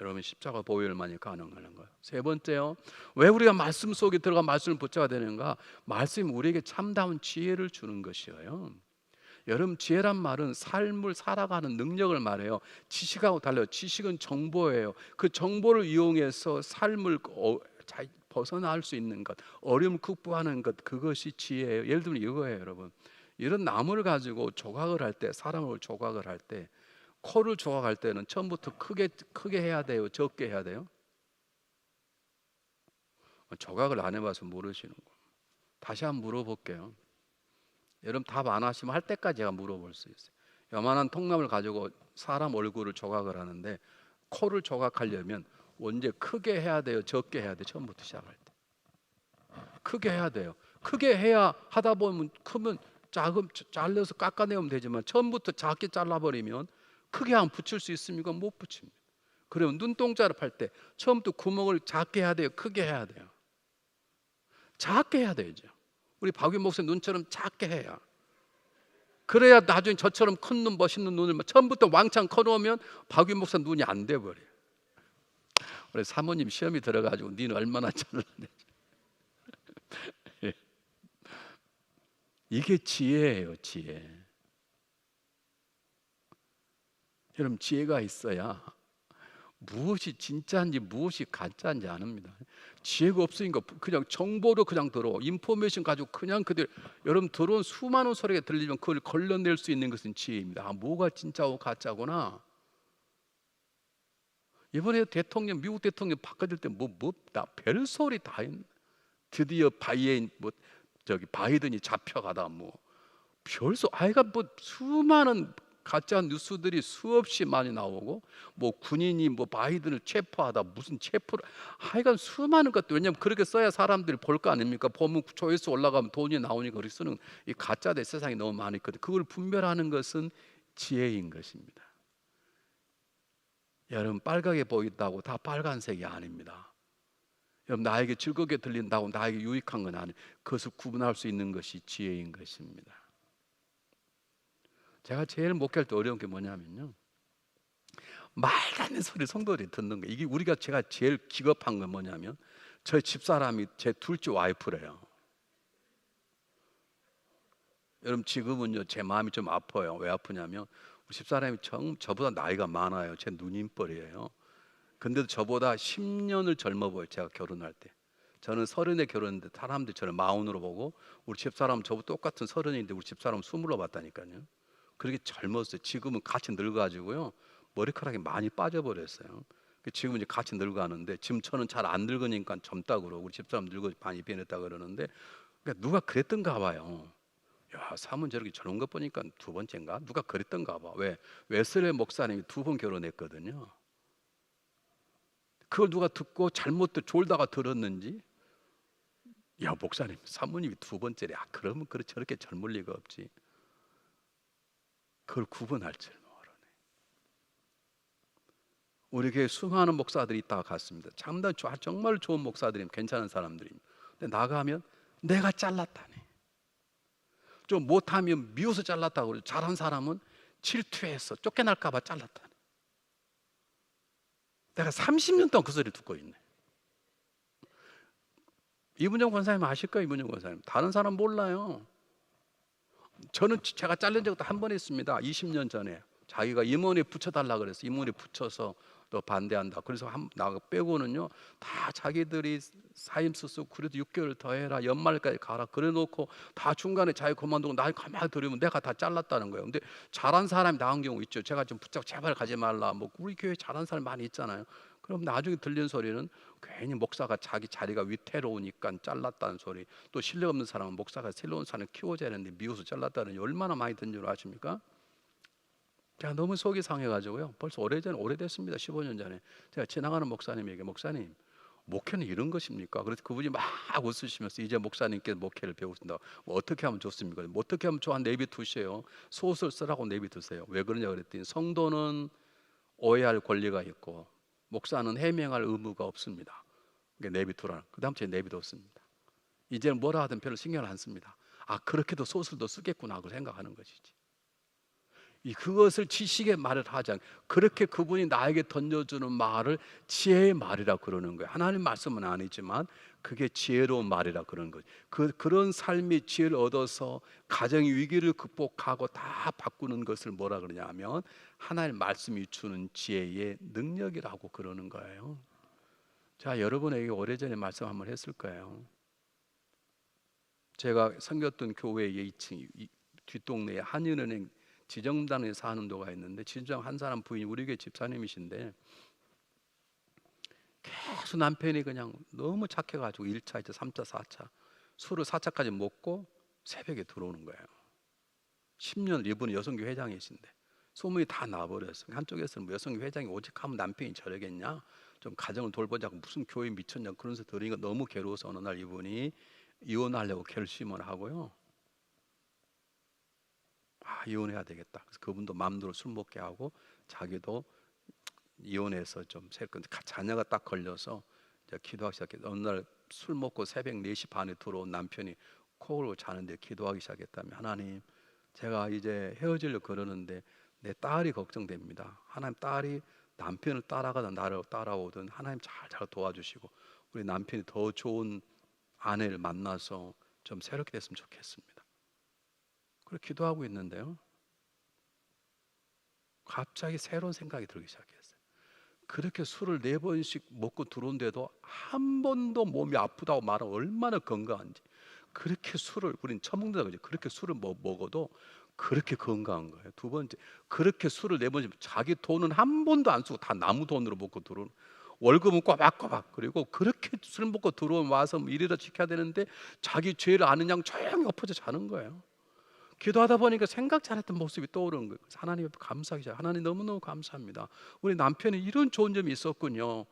여러분 십자가 보혈만이 가능한 거예요. 세 번째요, 왜 우리가 말씀 속에 들어가 말씀을 붙잡아야 되는가? 말씀이 우리에게 참다운 지혜를 주는 것이에요. 여러분 지혜란 말은 삶을 살아가는 능력을 말해요. 지식하고 달라요. 지식은 정보예요. 그 정보를 이용해서 삶을 벗어날 수 있는 것, 어려움을 극복하는 것, 그것이 지혜예요. 예를 들면 이거예요. 여러분 이런 나무를 가지고 조각을 할 때, 사람을 조각을 할 때, 코를 조각할 때는 처음부터 크게 해야 돼요? 적게 해야 돼요? 조각을 안 해봐서 모르시는 거. 다시 한번 물어볼게요. 여러분 답 안 하시면 할 때까지 제가 물어볼 수 있어요. 요만한 통나무를 가지고 사람 얼굴을 조각을 하는데 코를 조각하려면 언제 크게 해야 돼요? 적게 해야 돼요? 처음부터 시작할 때 크게 해야 돼요. 크게 해야 하다 보면 크면 잘라서 깎아내면 되지만 처음부터 작게 잘라버리면 크게 안 붙일 수 있습니까? 못 붙입니다. 그러면 눈동자를 팔 때 처음부터 구멍을 작게 해야 돼요? 크게 해야 돼요? 작게 해야 되죠. 우리 박윤 목사 눈처럼 작게 해야, 그래야 나중에 저처럼 큰 눈, 멋있는 눈을 처음부터 왕창 커놓으면 박윤 목사 눈이 안 돼버려요. 우리 사모님 시험이 들어가지고 니는 얼마나 잘랐네. 이게 지혜예요, 지혜. 여러분 지혜가 있어야 무엇이 진짜인지 무엇이 가짜인지 아닙니다. 지혜가 없으니까 그냥 정보로 그냥 들어, 인포메이션 가지고 그냥 그들, 여러분 들어온 수많은 소리가 들리면 그걸 걸러낼 수 있는 것은 지혜입니다. 아, 뭐가 진짜고 가짜구나. 이번에 대통령, 미국 대통령 바꿔줄 때 나 별소리 다 했네. 드디어 바이든이 잡혀가다 아이가 수많은 가짜 뉴스들이 수없이 많이 나오고 군인이 바이든을 체포하다 무슨 체포를, 하여간 수많은 것들. 왜냐하면 그렇게 써야 사람들이 볼 거 아닙니까? 보면 조회수 올라가면 돈이 나오니까 그렇게 쓰는 이 가짜들 세상에 너무 많이 있거든요. 그걸 분별하는 것은 지혜인 것입니다. 여러분 빨갛게 보인다고 다 빨간색이 아닙니다. 여러분 나에게 즐겁게 들린다고 나에게 유익한 건 아니에요. 그것을 구분할 수 있는 것이 지혜인 것입니다. 제가 제일 목회할 때 어려운 게 뭐냐면요, 말도 안 되는 소리 성도들이 듣는 거예요. 이게 제가 제일 기겁한 건 뭐냐면 저희 집사람이 제 둘째 와이프래요. 여러분 지금은요 제 마음이 좀 아파요. 왜 아프냐면 우리 집사람이 저보다 나이가 많아요. 제 누님뻘이에요. 근데도 저보다 10년을 젊어 보여요. 제가 결혼할 때 저는 30에 결혼했는데 사람들이 저를 40으로 보고, 우리 집사람은 저보다 똑같은 30인데 우리 집사람은 20으로 봤다니까요. 그렇게 젊었어요. 지금은 같이 늙어가지고요 머리카락이 많이 빠져버렸어요. 지금은 이제 같이 늙어가는데 지금 저는 잘 안 늙으니까 젊다 그러고 우리 집사람 늙어 많이 변했다 그러는데, 그러니까 누가 그랬던가 봐요. 야, 사문 저렇게 저런 거 보니까 두 번째인가? 누가 그랬던가 봐. 왜? 웨슬레 목사님이 2번 결혼했거든요. 그걸 누가 듣고 잘못 졸다가 들었는지, 야 목사님 사모님이 두 번째래. 그러면 저렇게 젊을 리가 없지. 그걸 구분할 줄 모르네. 우리 교회 수많은 목사들이 있다가 갔습니다. 정말 좋은 목사들이 괜찮은 사람들입니다. 근데 나가면 내가 잘랐다네. 좀 못하면 미워서 잘랐다고 그러죠. 잘한 사람은 질투해서 쫓겨날까 봐 잘랐다네. 내가 30년 동안 그 소리를 듣고 있네. 이문정 권사님 아실까요? 이문정 권사님. 다른 사람 몰라요. 제가 잘린 적도 한 번 있습니다. 20년 전에 자기가 임원에 붙여달라 그래서 임원에 붙여서 또 반대한다. 그래서 나 빼고는요 다 자기들이 사임수 쓰고 그래도 6개월 더 해라, 연말까지 가라 그래놓고 다 중간에 자기 그만두고 날 가만히 들으면 내가 다 잘랐다는 거예요. 근데 잘한 사람이 나은 경우 있죠. 제가 좀 붙잡고 제발 가지 말라. 뭐 우리 교회 잘한 사람 많이 있잖아요. 그럼 나중에 들리는 소리는 괜히 목사가 자기 자리가 위태로우니까 잘랐다는 소리. 또 실력 없는 사람은 목사가 새로운 사람을 키워줘야 하는데 미워서 잘랐다는 얼마나 많이 듣는 줄 아십니까? 제가 너무 속이 상해가지고요. 벌써 오래됐습니다. 15년 전에 제가 지나가는 목사님에게 목사님 목회는 이런 것입니까? 그래서 그분이 막 웃으시면서 이제 목사님께 목회를 배우신다. 뭐 어떻게 하면 좋습니까? 뭐 어떻게 하면 좋아? 내비두세요. 소설 쓰라고 내비두세요. 왜 그러냐 그랬더니 성도는 오해할 권리가 있고 목사는 해명할 의무가 없습니다. 그러니까 내비두라는. 그 다음 주에 내비뒀습니다. 이제는 뭐라 하든 별로 신경을 안 씁니다. 그렇게도 소설도 쓰겠구나 하고 생각하는 것이지. 그것을 지식의 말을 하지 않고 그렇게 그분이 나에게 던져주는 말을 지혜의 말이라 그러는 거예요. 하나님 말씀은 아니지만 그게 지혜로운 말이라 그러는 거죠. 그런 삶이 지혜를 얻어서 가정의 위기를 극복하고 다 바꾸는 것을 뭐라 그러냐 하면 하나님 말씀이 주는 지혜의 능력이라고 그러는 거예요. 자, 여러분에게 오래전에 말씀 한번 했을 거예요. 제가 섬겼던 교회의 2층 뒷동네에 한인은행 지정단에 사는 도가 있는데 지정 한 사람 부인이 우리 교회 집사님이신데 계속 남편이 그냥 너무 착해가지고 1차, 이제 3차, 4차 술을 4차까지 먹고 새벽에 들어오는 거예요. 10년 이분은 여성교 회장이신데 소문이 다 나버렸어요. 한쪽에서는 뭐 여성교 회장이 오직하면 남편이 저러겠냐, 좀 가정을 돌보자고 무슨 교회 미쳤냐 그러면서 들으니까 너무 괴로워서 어느 날 이분이 이혼하려고 결심을 하고요. 이혼해야 되겠다. 그래서 그분도 마음대로 술 먹게 하고 자기도 이혼해서 좀 자녀가 딱 걸려서 이제 기도하기 시작했다. 어느 날 술 먹고 새벽 4시 반에 들어온 남편이 코 골고 자는데 기도하기 시작했다며 하나님, 제가 이제 헤어지려고 그러는데 내 딸이 걱정됩니다. 하나님, 딸이 남편을 따라가든 나를 따라오든 하나님 잘 도와주시고 우리 남편이 더 좋은 아내를 만나서 좀 새롭게 됐으면 좋겠습니다. 그렇게 기도하고 있는데요, 갑자기 새로운 생각이 들기 시작했어요. 그렇게 술을 4번씩 먹고 들어온데도 한 번도 몸이 아프다고 말하면 얼마나 건강한지. 그렇게 술을 우린 처먹는다고 그러죠. 그렇게 술을 먹어도 그렇게 건강한 거예요. 두 번째, 그렇게 술을 4번씩 자기 돈은 한 번도 안 쓰고 다 남의 돈으로 먹고 들어오는, 월급은 꼬박꼬박. 그리고 그렇게 술 먹고 들어온 와서 일이라 지켜야 되는데 자기 죄를 아는 양 조용히 엎어져 자는 거예요. 기도하다 보니까 생각지 않았던 모습이 떠오르는 거예요. 하나님 앞에 감사하기 시작. 하나님 너무너무 감사합니다. 우리 남편이 이런 좋은 점이 있었군요.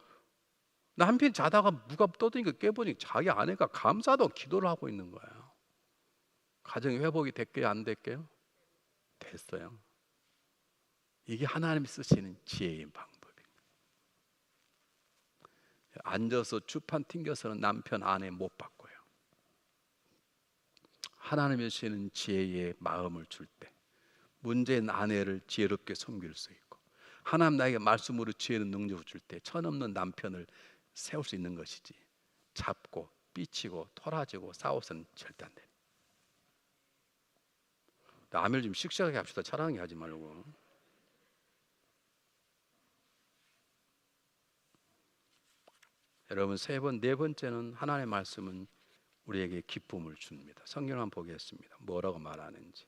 남편이 자다가 누가 떠드니까 깨보니 자기 아내가 감사하다고 기도를 하고 있는 거예요. 가정이 회복이 됐게요, 안 됐게요? 됐어요. 이게 하나님이 쓰시는 지혜의 방법입니다. 앉아서 주판 튕겨서는 남편 아내 못 바꿔요. 하나님이 주시는 지혜의 마음을 줄 때 문제인 아내를 지혜롭게 섬길 수 있고, 하나님 나에게 말씀으로 지혜는 능력을 줄 때 천없는 남편을 세울 수 있는 것이지, 잡고 삐치고 토라지고 싸워서는 절대 안 돼. 남을 좀 씩씩하게 합시다. 차라리 하지 말고. 여러분, 네 번째는 하나님의 말씀은 우리에게 기쁨을 줍니다. 성경 한번 보겠습니다. 뭐라고 말하는지.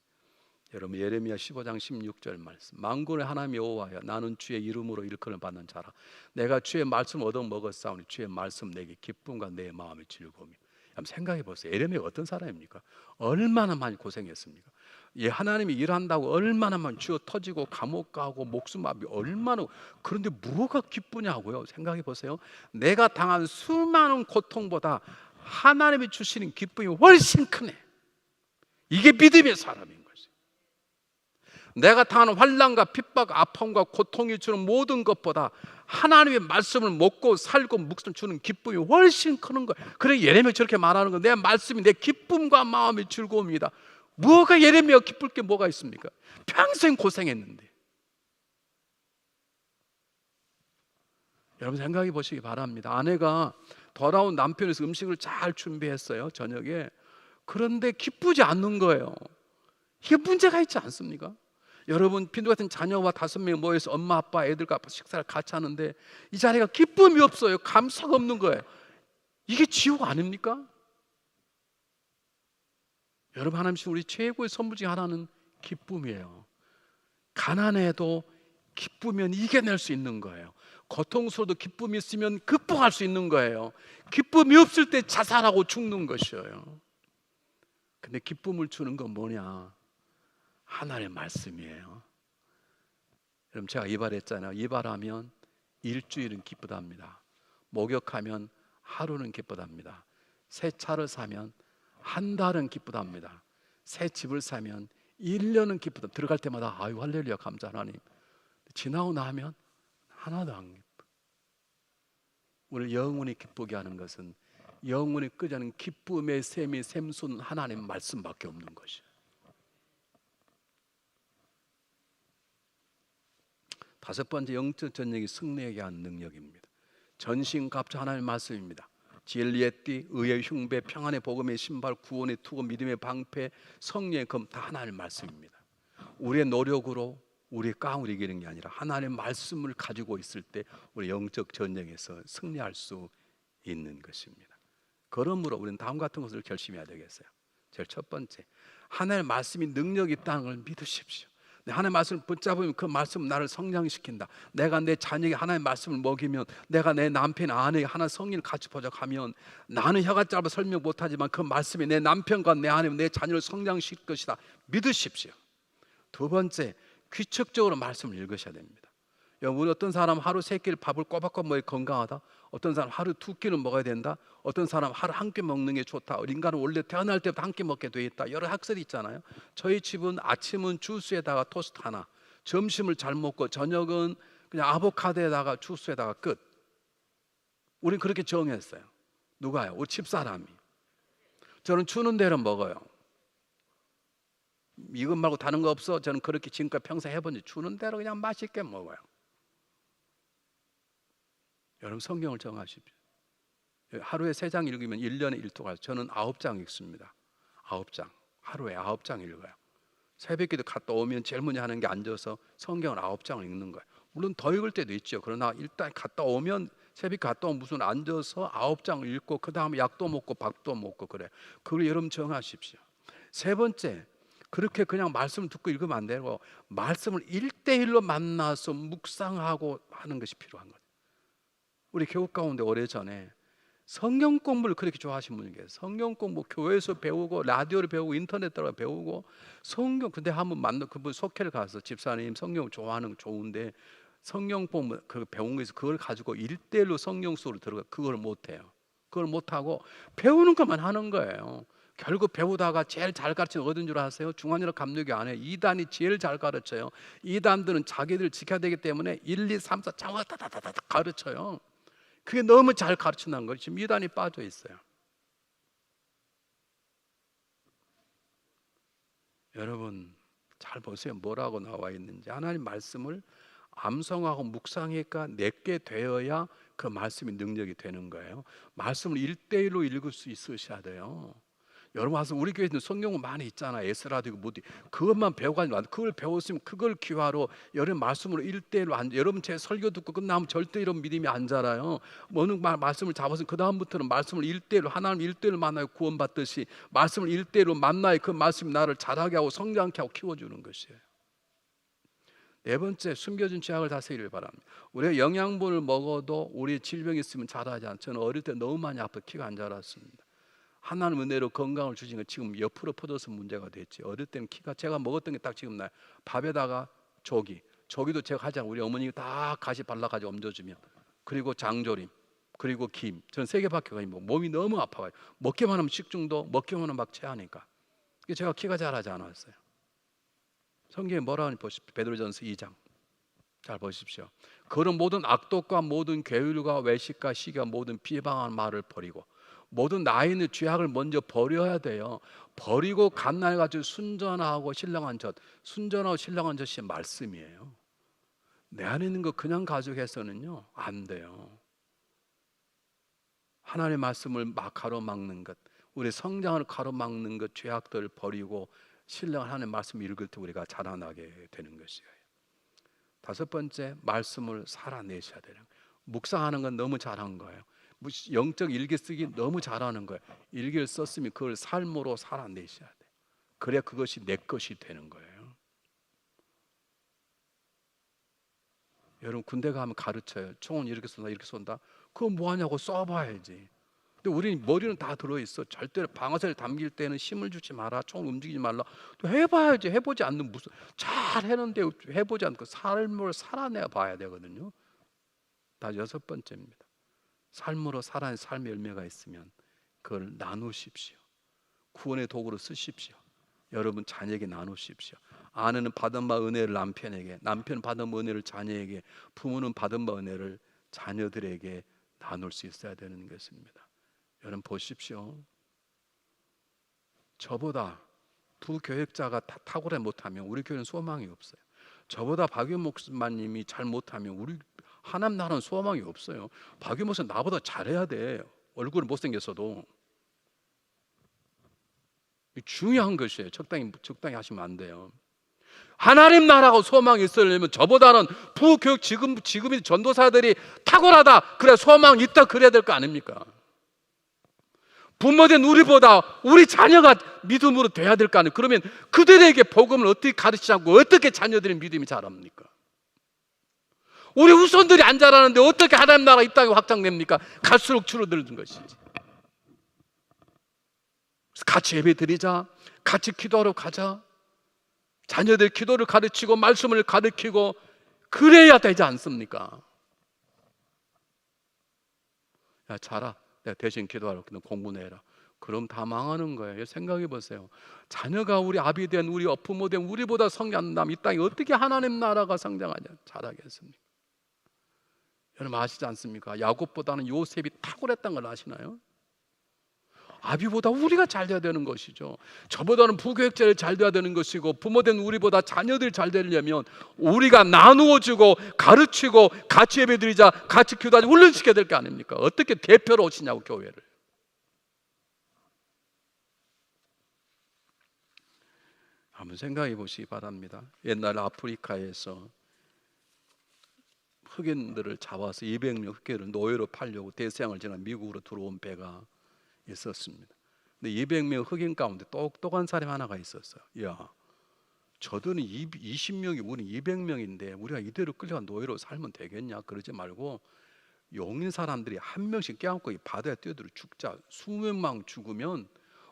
여러분, 예레미야 15장 16절 말씀. 만군의 하나님 여호와여, 나는 주의 이름으로 일컬음을 받는 자라. 내가 주의 말씀 얻어 먹었사오니 주의 말씀 내게 기쁨과 내 마음의 즐거움이. 한번 생각해 보세요. 예레미야가 어떤 사람입니까? 얼마나 많이 고생했습니까? 예, 하나님이 일한다고 얼마나 많이 쥐어 터지고 감옥 가고 목숨 마비 얼마나. 그런데 뭐가 기쁘냐고요? 생각해 보세요. 내가 당한 수많은 고통보다 하나님이 주시는 기쁨이 훨씬 크네. 이게 믿음의 사람인 거지. 내가 당하는 환난과 핍박, 아픔과 고통이 주는 모든 것보다 하나님의 말씀을 먹고 살고 묵을 주는 기쁨이 훨씬 크는 거예요. 그래 예레미야 저렇게 말하는 거, 내 말씀이 내 기쁨과 마음의 즐거움이다. 뭐가 예레미야 기쁠 게 뭐가 있습니까? 평생 고생했는데. 여러분 생각해 보시기 바랍니다. 아내가 돌아온 남편에서 음식을 잘 준비했어요, 저녁에. 그런데 기쁘지 않는 거예요. 이게 문제가 있지 않습니까? 여러분 빈도 같은 자녀와 5명이 모여서 엄마 아빠 애들과 식사를 같이 하는데 이 자리가 기쁨이 없어요. 감사가 없는 거예요. 이게 지옥 아닙니까? 여러분 하나님 주신 우리 최고의 선물 중에 하나는 기쁨이에요. 가난해도 기쁘면 이겨낼 수 있는 거예요. 고통스러워도 기쁨이 있으면 극복할 수 있는 거예요. 기쁨이 없을 때 자살하고 죽는 것이에요. 근데 기쁨을 주는 건 뭐냐? 하나님의 말씀이에요. 여러분 제가 이발했잖아요. 이발하면 일주일은 기쁘답니다. 목욕하면 하루는 기쁘답니다. 새 차를 사면 한 달은 기쁘답니다. 새 집을 사면 1년은 기쁘다. 들어갈 때마다 아유 할렐루야 감사 하나님. 지나고 나면 하나도 안 기뻐. 우리 영원히 기쁘게 하는 것은 영원히 끄지 않은 기쁨의 샘이 샘솟는 하나님 말씀밖에 없는 것이에요. 다섯 번째 영적 전쟁이 승리하게 하는 능력입니다. 전신갑주 하나님의 말씀입니다. 진리의 띠, 의의 흉배, 평안의 복음의 신발, 구원의 투구, 믿음의 방패, 성령의 검 다 하나님의 말씀입니다. 우리의 노력으로 우리의 깡으로 이기는 게 아니라 하나님의 말씀을 가지고 있을 때 우리 영적 전쟁에서 승리할 수 있는 것입니다. 그러므로 우리는 다음 같은 것을 결심해야 되겠어요. 제일 첫 번째, 하나님의 말씀이 능력이 있다는 걸 믿으십시오. 하나님의 말씀을 붙잡으면 그 말씀은 나를 성장시킨다. 내가 내 자녀에게 하나님의 말씀을 먹이면, 내가 내 남편 아내에게 하나의 성리를 같이 보자하면, 나는 혀가 짧아 설명 못하지만 그 말씀이 내 남편과 내 아내, 내 자녀를 성장시킬 것이다. 믿으십시오. 두 번째, 규칙적으로 말씀을 읽으셔야 됩니다. 우리 어떤 사람 하루 3끼를 밥을 꼬박꼬박 먹어야 건강하다. 어떤 사람 하루 2끼를 먹어야 된다. 어떤 사람 하루 한 끼 먹는 게 좋다. 인간은 원래 태어날 때부터 한 끼 먹게 돼 있다. 여러 학설이 있잖아요. 저희 집은 아침은 주스에다가 토스트 하나, 점심을 잘 먹고 저녁은 그냥 아보카도에다가 주스에다가 끝. 우린 그렇게 정했어요. 누가요? 우리 집사람이. 저는 주는 대로 먹어요. 이것 말고 다른 거 없어. 저는 그렇게 지금까지 평생 해본 지 주는 대로 그냥 맛있게 먹어요. 여러분 성경을 정하십시오. 하루에 3장 읽으면 1년에 1토가. 저는 9장 읽습니다. 9장. 하루에 9장 읽어요. 새벽기도 갔다 오면 제일 먼저 하는 게 앉아서 성경을 9장을 읽는 거예요. 물론 더 읽을 때도 있죠. 그러나 일단 갔다 오면, 새벽 갔다 오면 무슨 앉아서 9장을 읽고 그 다음에 약도 먹고 밥도 먹고 그래요. 그걸 여러분 정하십시오. 세 번째, 그렇게 그냥 말씀을 듣고 읽으면 안 되고 말씀을 1대1로 만나서 묵상하고 하는 것이 필요한 거예요. 우리 교육 가운데 오래전에 성경 공부를 그렇게 좋아하시는 분이 계세요. 성경 공부 교회에서 배우고 라디오를 배우고 인터넷 따라 배우고 성경. 근데 한번 만나 그분 속회를 가서 집사님 성경 좋아하는 거 좋은데 성경 공부 그 배운 거에서 그걸 가지고 1대1로 성경 속으로 들어가. 그걸 못해요. 그걸 못하고 배우는 것만 하는 거예요. 결국 배우다가 제일 잘 가르치는 어딘 줄 아세요? 중환이라 감독이 안 해요. 2단이 제일 잘 가르쳐요. 2단들은 자기들 지켜야 되기 때문에 1, 2, 3, 4 장화다다다다 가르쳐요. 그게 너무 잘 가르친다는 거예요. 지금 2단이 빠져 있어요. 여러분 잘 보세요. 뭐라고 나와 있는지. 하나님 말씀을 암송하고 묵상하니까 내게 되어야 그 말씀이 능력이 되는 거예요. 말씀을 1대1로 읽을 수 있으셔야 돼요. 여러분 와서 우리 교회에는 성경은 많이 있잖아요. 에스라도 있고 뭐도. 그것만 배워가지고 그걸 배웠으면 그걸 기화로 여러분 말씀으로 1대1로 앉아. 여러분 제 설교 듣고 끝나면 절대 이런 믿음이 안 자라요. 어느 말씀을 잡아서 그 다음부터는 말씀을 1대1로 하나님 1대1로 만나요. 구원받듯이 말씀을 1대1로 만나야 그 말씀이 나를 자라게 하고 성장케 하고 키워주는 것이에요. 네 번째, 숨겨진 죄악을 다스리길 바랍니다. 우리가 영양분을 먹어도 우리 질병이 있으면 자라지 않죠. 저는 어릴 때 너무 많이 아파 키가 안 자랐습니다. 하나님 은혜로 건강을 주신 건 지금 옆으로 퍼져서 문제가 됐지. 어릴 때는 키가 제가 먹었던 게 딱 지금 나요. 밥에다가 조기도 제가 하지 않고 우리 어머니가 다 가시 발라가지고 얹어주면, 그리고 장조림, 그리고 김. 저는 3개밖에 가니 몸이 너무 아파요. 먹기만 하면 식중독, 먹기만 하면 막 체하니까. 제가 키가 자라지 않았어요. 성경에 뭐라 하니 보십시오. 베드로전서 2장 잘 보십시오. 그런 모든 악독과 모든 괴율과 외식과 시기와 모든 비방한 말을 버리고, 모든 나이는 죄악을 먼저 버려야 돼요. 버리고 갓날 가지고 순전하고 신령한 젖, 순전하고 신령한 젖이 말씀이에요. 내 안에 있는 거 그냥 가져해서는요 안 돼요. 하나님의 말씀을 막 가로막는 것, 우리 성장을 가로막는 것, 죄악들을 버리고 신령한 하나님의 말씀을 읽을 때 우리가 자라나게 되는 것이에요. 5번째, 말씀을 살아내셔야 돼요. 묵상하는 건 너무 잘한 거예요. 영적 일기 쓰기 너무 잘하는 거예요. 일기를 썼으면 그걸 삶으로 살아내셔야 돼요. 그래야 그것이 내 것이 되는 거예요. 여러분 군대 가면 가르쳐요. 총은 이렇게 쏜다 이렇게 쏜다. 그거 뭐하냐고 써봐야지. 근데 우리는 머리는 다 들어있어. 절대로 방아쇠를 당길 때는 힘을 주지 마라, 총 움직이지 말라. 또 해봐야지. 해보지 않는 무슨 잘 해는데 해보지 않고 삶을 살아내 봐야 되거든요. 다 6번째입니다. 삶으로 살아낸 삶의 열매가 있으면 그걸 나누십시오. 구원의 도구로 쓰십시오. 여러분 자녀에게 나누십시오. 아내는 받은 바 은혜를 남편에게, 남편은 받은 바 은혜를 자녀에게, 부모는 받은 바 은혜를 자녀들에게 나눌 수 있어야 되는 것입니다. 여러분 보십시오. 저보다 부교역자가 탁월해 못하면 우리 교회는 소망이 없어요. 저보다 박유 목사님이 잘 못하면 우리 하나님 나라는 소망이 없어요. 박유 목사 나보다 잘해야 돼. 얼굴은 못생겼어도. 중요한 것이에요. 적당히 하시면 안 돼요. 하나님 나라고 소망이 있으려면 저보다는 부교육 지금의 전도사들이 탁월하다, 그래 소망 있다 그래야 될 거 아닙니까? 부모된 우리보다 우리 자녀가 믿음으로 돼야 될 거 아니에요. 그러면 그들에게 복음을 어떻게 가르치자고, 어떻게 자녀들의 믿음이 자랍니까? 우리 후손들이 안 자라는데 어떻게 하나님 나라가 이 땅에 확장됩니까? 갈수록 줄어드는 것이지. 같이 예배 드리자, 같이 기도하러 가자, 자녀들 기도를 가르치고 말씀을 가르치고 그래야 되지 않습니까? 야 자라, 내가 대신 기도하러 너 공부나 해라. 그럼 다 망하는 거예요. 생각해 보세요. 자녀가 우리 아비 된 우리 부모 된 우리보다 성장남 이 땅에 어떻게 하나님 나라가 성장하냐, 잘하겠습니까? 여러분 아시지 않습니까? 야곱보다는 요셉이 탁월했다는 걸 아시나요? 아비보다 우리가 잘 돼야 되는 것이죠. 저보다는 부교육자를 잘 돼야 되는 것이고, 부모된 우리보다 자녀들이 잘 되려면 우리가 나누어주고 가르치고 같이 예배드리자, 같이 기도하자, 훈련시켜야 될 거 아닙니까? 어떻게 대표로 오시냐고 교회를. 한번 생각해 보시기 바랍니다. 옛날 아프리카에서 흑인들을 잡아서 200명 흑인을 노예로 팔려고 대서양을 지나 미국으로 들어온 배가 있었습니다. 근데 200명 흑인 가운데 똑똑한 사람 하나가 있었어요. 야, 저들은 20명이 우리 200명인데 우리가 이대로 끌려가 노예로 살면 되겠냐? 그러지 말고 용인 사람들이 한 명씩 껴안고 이 바다에 뛰어들어 죽자. 20명만 죽으면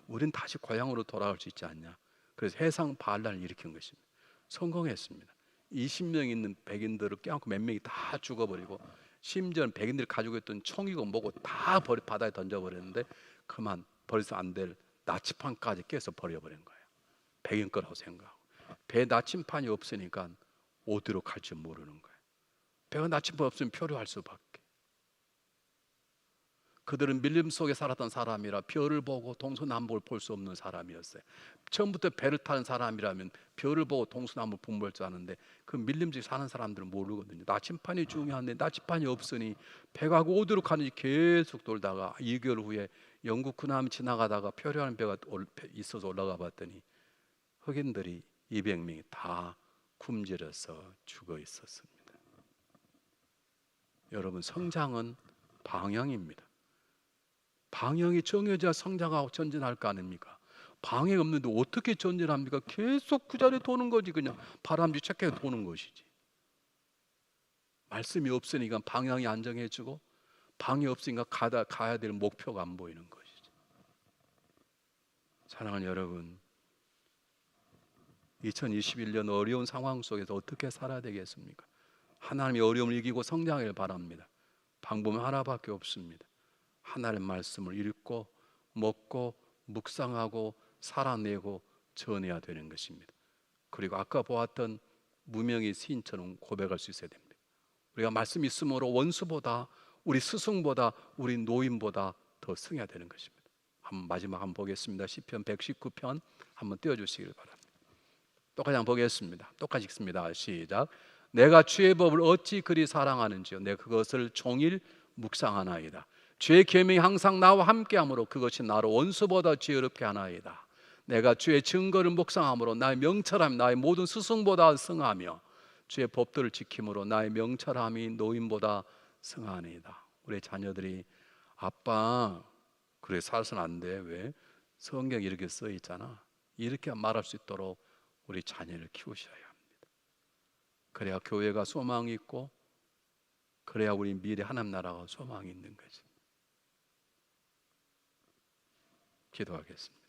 우린 다시 고향으로 돌아갈 수 있지 않냐? 그래서 해상 반란을 일으킨 것입니다. 성공했습니다. 20명 있는 백인들을 껴안고 몇 명이 다 죽어버리고, 심지어는 백인들이 가지고 있던 총이고 뭐고 다 바다에 던져버렸는데 그만 버려서 안 될 나치판까지 깨서 버려버린 거예요. 백인 거라고 생각하고. 배 나침판이 없으니까 어디로 갈지 모르는 거예요. 배가 나침판 없으면 표류할 수밖에. 그들은 밀림 속에 살았던 사람이라 별을 보고 동서남북을 볼 수 없는 사람이었어요. 처음부터 배를 타는 사람이라면 별을 보고 동서남북을 분별할 줄 아는데 그 밀림 속에 사는 사람들은 모르거든요. 나침판이 중요한데 나침판이 없으니 배가 어디로 가는지 계속 돌다가 2개월 후에 영국 군함이 지나가다가 표류하는 배가 있어서 올라가 봤더니 흑인들이 200명이 다 굶주려서 죽어 있었습니다. 여러분, 성장은 방향입니다. 방향이 정해져야 성장하고 전진할 거 아닙니까? 방향이 없는데 어떻게 전진합니까? 계속 그 자리에 도는 거지. 그냥 바람쥐 착하게 도는 것이지. 말씀이 없으니까 방향이 안 정해지고, 방이 없으니까 가야 될 목표가 안 보이는 것이지. 사랑하는 여러분, 2021년 어려운 상황 속에서 어떻게 살아야 되겠습니까? 하나님의 어려움을 이기고 성장하길 바랍니다. 방법은 하나밖에 없습니다. 하나님의 말씀을 읽고 먹고 묵상하고 살아내고 전해야 되는 것입니다. 그리고 아까 보았던 무명의 시인처럼 고백할 수 있어야 됩니다. 우리가 말씀 있음으로 원수보다, 우리 스승보다, 우리 노인보다 더 승해야 되는 것입니다. 마지막 한번 보겠습니다. 시편 119편 한번 띄워주시길 바랍니다. 똑같이 한번 보겠습니다. 똑같이 읽습니다. 시작. 내가 주의 법을 어찌 그리 사랑하는지요, 내가 그것을 종일 묵상하나이다. 주의 계명이 항상 나와 함께하므로 그것이 나를 원수보다 지혜롭게 하나이다. 내가 주의 증거를 묵상함으로 나의 명철함이 나의 모든 스승보다 승하며 주의 법도를 지킴으로 나의 명철함이 노인보다 승하니이다. 우리 자녀들이 아빠 그래 살아서는 안 돼. 왜? 성경에 이렇게 써 있잖아. 이렇게 말할 수 있도록 우리 자녀를 키우셔야 합니다. 그래야 교회가 소망이 있고, 그래야 우리 미래 하나님 나라가 소망이 있는 거지. 기도하겠습니다.